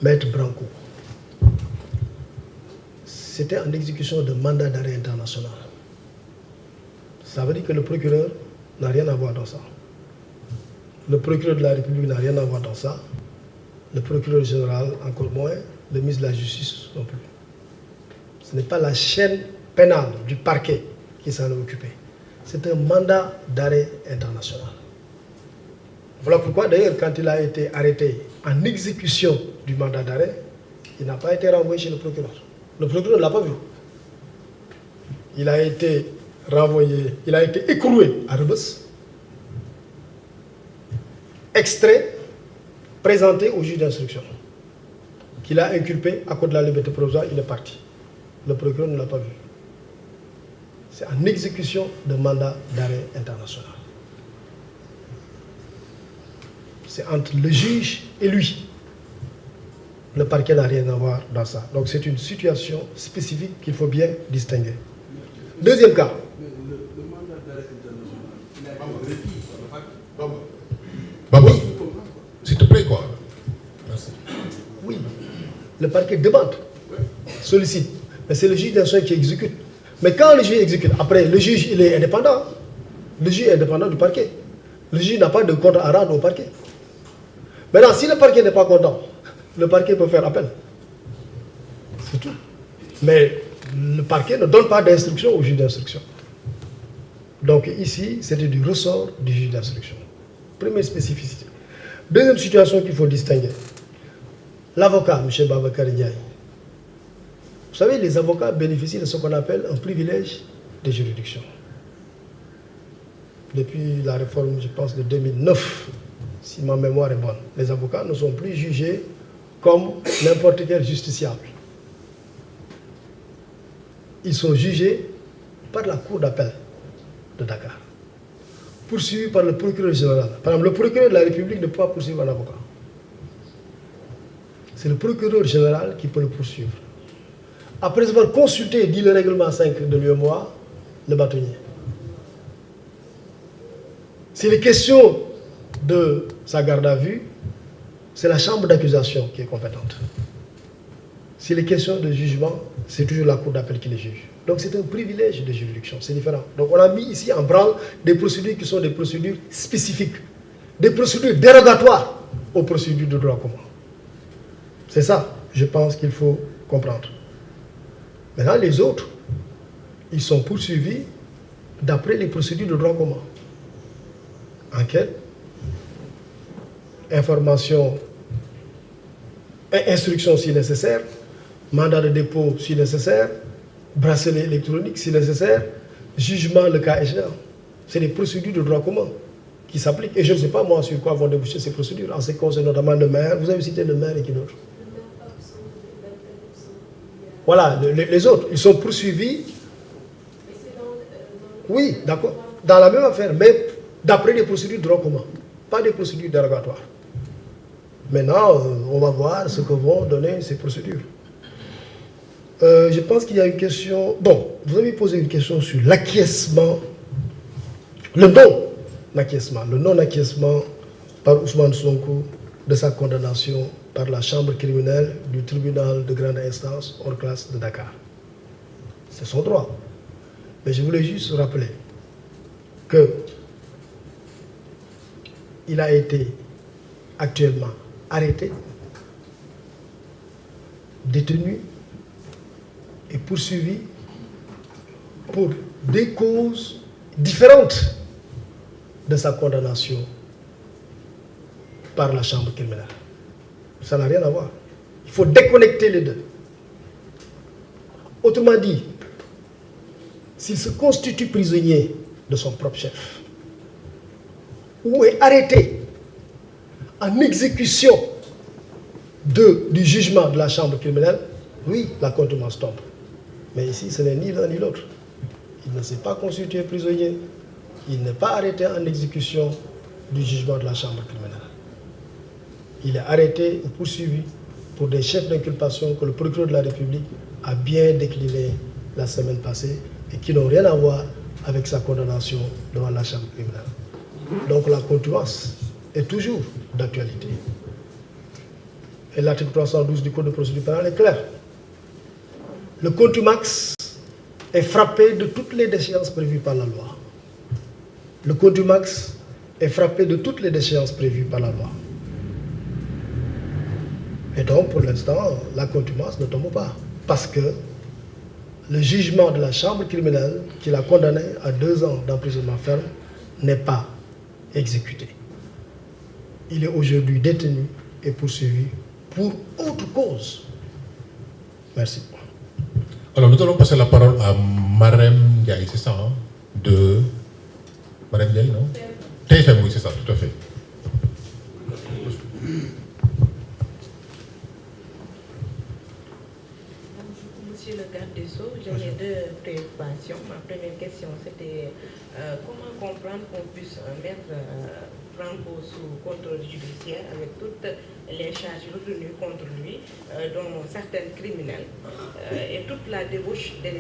Maître Branco, c'était en exécution de mandat d'arrêt international. Ça veut dire que le procureur n'a rien à voir dans ça. Le procureur de la République n'a rien à voir dans ça. Le procureur général, encore moins. Le ministre de la Justice non plus. Ce n'est pas la chaîne pénale du parquet qui s'en est occupée. C'est un mandat d'arrêt international. Voilà pourquoi, d'ailleurs, quand il a été arrêté en exécution du mandat d'arrêt, il n'a pas été renvoyé chez le procureur. Le procureur ne l'a pas vu. Il a été renvoyé, il a été écroué à Rebeuss, extrait, présenté au juge d'instruction, qu'il a inculpé à cause de la liberté provisoire, il est parti. Le procureur ne l'a pas vu. C'est en exécution de mandat d'arrêt international. C'est entre le juge et lui. Le parquet n'a rien à voir dans ça. Donc c'est une situation spécifique qu'il faut bien distinguer. Deuxième cas. Le mandat d'arrêt international, il a été requis par le parquet. Baba, s'il te plaît, quoi. Merci. Oui, le parquet demande, sollicite. Mais c'est le juge d'instruction qui exécute. Mais quand le juge exécute, après, le juge, il est indépendant. Le juge est indépendant du parquet. Le juge n'a pas de compte à rendre au parquet. Maintenant, si le parquet n'est pas content, le parquet peut faire appel. C'est tout. Mais le parquet ne donne pas d'instruction au juge d'instruction. Donc ici, c'était du ressort du juge d'instruction. Première spécificité. Deuxième situation qu'il faut distinguer. L'avocat, M. Babacar Ndiaye. Vous savez, les avocats bénéficient de ce qu'on appelle un privilège de juridiction. Depuis la réforme, je pense, de 2009, si ma mémoire est bonne, les avocats ne sont plus jugés comme n'importe quel justiciable. Ils sont jugés par la Cour d'appel de Dakar, poursuivis par le procureur général. Par exemple, le procureur de la République ne peut pas poursuivre un avocat. C'est le procureur général qui peut le poursuivre. Après avoir consulté, dit le règlement 5 de l'UEMOA, le bâtonnier. C'est les questions de sa garde à vue, c'est la chambre d'accusation qui est compétente. Si les questions de jugement, c'est toujours la cour d'appel qui les juge. Donc c'est un privilège de juridiction, c'est différent. Donc on a mis ici en branle des procédures qui sont des procédures spécifiques, des procédures dérogatoires aux procédures de droit commun. C'est ça, je pense qu'il faut comprendre. Maintenant, les autres, ils sont poursuivis d'après les procédures de droit commun. Enquête, information, instruction si nécessaire, mandat de dépôt si nécessaire, bracelet électronique si nécessaire, jugement le cas échéant. C'est des procédures de droit commun qui s'appliquent. Et je ne sais pas moi sur quoi vont déboucher ces procédures. En ce qui concerne notamment le maire, vous avez cité le maire et qui d'autre? Voilà, les autres, ils sont poursuivis. Oui, d'accord. Dans la même affaire, mais d'après des procédures de droit commun, pas des procédures dérogatoires. Maintenant, on va voir ce que vont donner ces procédures. Je pense qu'il y a une question... Bon, vous avez posé une question sur l'acquiescement, le non-acquiescement par Ousmane Sonko de sa condamnation par la chambre criminelle du tribunal de grande instance hors classe de Dakar. C'est son droit. Mais je voulais juste rappeler que il a été actuellement arrêté, détenu et poursuivi pour des causes différentes de sa condamnation par la chambre criminelle. Ça n'a rien à voir. Il faut déconnecter les deux. Autrement dit, s'il se constitue prisonnier de son propre chef, ou est arrêté en exécution du jugement de la chambre criminelle, oui, la contumace tombe. Mais ici, ce n'est ni l'un ni l'autre. Il ne s'est pas constitué prisonnier, il n'est pas arrêté en exécution du jugement de la chambre criminelle. Il est arrêté ou poursuivi pour des chefs d'inculpation que le procureur de la République a bien décliné la semaine passée et qui n'ont rien à voir avec sa condamnation devant la chambre criminelle. Donc la contumace est toujours d'actualité. Et l'article 312 du Code de procédure pénale est clair. Le contumax est frappé de toutes les déchéances prévues par la loi. Le contumax est frappé de toutes les déchéances prévues par la loi. Et donc, pour l'instant, la contumace ne tombe pas. Parce que le jugement de la chambre criminelle qui l'a condamné à 2 ans d'emprisonnement ferme n'est pas exécuté. Il est aujourd'hui détenu et poursuivi pour autre cause. Merci. Alors, nous allons passer la parole à Marem Ndiaye, c'est ça, hein, de Marem Ndiaye, non? TFM, oui, c'est ça, tout à fait. Monsieur le garde des Sceaux, j'avais 2 préoccupations. Ma première question, c'était comment comprendre qu'on puisse mettre Franco sous contrôle judiciaire avec toutes les charges retenues contre lui, dont certaines criminelles, et toute la débauche des